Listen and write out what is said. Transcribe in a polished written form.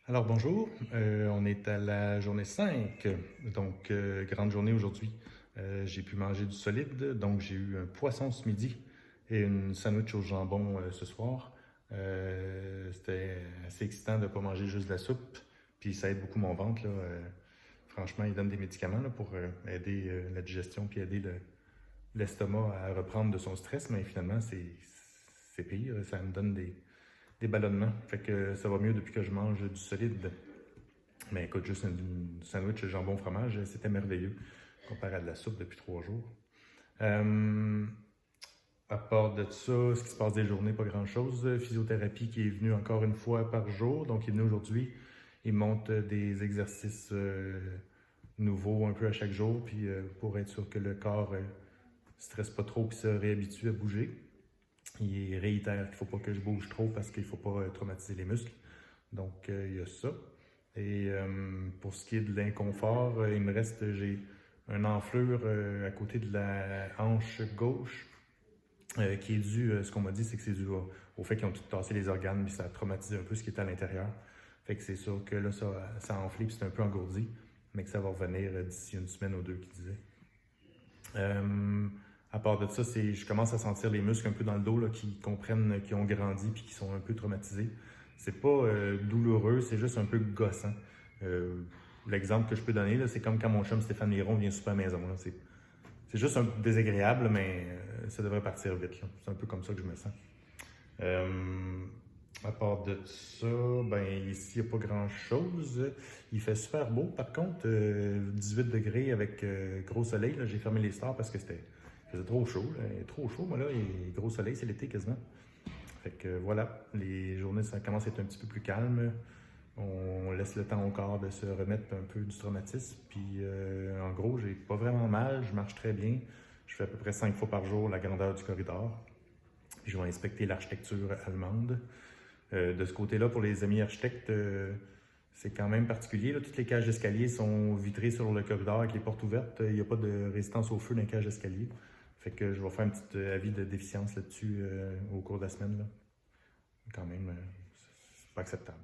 Alors bonjour, on est à la journée 5, donc grande journée aujourd'hui. J'ai pu manger du solide, donc j'ai eu un poisson ce midi et une sandwich au jambon ce soir. C'était assez excitant de ne pas manger juste de la soupe, puis ça aide beaucoup mon ventre, là. Franchement, il donne des médicaments là, pour aider la digestion puis aider l'estomac à reprendre de son stress, mais finalement c'est pire, ça me donne des ballonnements. Fait que ça va mieux depuis que je mange du solide. Mais écoute, juste un sandwich jambon fromage, c'était merveilleux comparé à de la soupe depuis 3 jours. Euh, à part de ça, ce qui se passe des journées, pas grand-chose. Physiothérapie qui est venue encore une fois par jour. Donc, il est venu aujourd'hui. Il monte des exercices nouveaux un peu à chaque jour, puis pour être sûr que le corps ne stresse pas trop puis se réhabitue à bouger. Il réitère qu'il ne faut pas que je bouge trop parce qu'il ne faut pas traumatiser les muscles. Donc, il y a ça. Et pour ce qui est de l'inconfort, il me reste, j'ai une enflure à côté de la hanche gauche qui est due, ce qu'on m'a dit, c'est que c'est dû au fait qu'ils ont tout tassé les organes, puis ça a traumatisé un peu ce qui était à l'intérieur. Fait que c'est sûr que là, ça a enflé, puis c'est un peu engourdi, mais que ça va revenir d'ici une semaine ou deux, qui disait. À part de ça, je commence à sentir les muscles un peu dans le dos là, qui comprennent qu'ils ont grandi puis qui sont un peu traumatisés. C'est pas douloureux, c'est juste un peu gossant. L'exemple que je peux donner, là, c'est comme quand mon chum Stéphane Miron vient souper à la maison. C'est juste un peu désagréable, mais ça devrait partir vite. C'est un peu comme ça que je me sens. À part de ça, ben ici, il n'y a pas grand-chose. Il fait super beau. Par contre, 18 degrés avec gros soleil. J'ai fermé les stores parce que il faisait trop chaud. Là. Il est trop chaud, moi, là. Et gros soleil, c'est l'été quasiment. Fait que voilà, les journées, ça commence à être un petit peu plus calme. On laisse le temps au corps de se remettre un peu du traumatisme. Puis en gros, j'ai pas vraiment mal. Je marche très bien. Je fais à peu près 5 fois par jour la grandeur du corridor. Puis je vais inspecter l'architecture allemande. De ce côté-là, pour les amis architectes, c'est quand même particulier. Là. Toutes les cages d'escalier sont vitrées sur le corridor avec les portes ouvertes. Il n'y a pas de résistance au feu dans les cages d'escalier. Fait que je vais faire un petit avis de déficience là-dessus au cours de la semaine. Là. Quand même, c'est pas acceptable.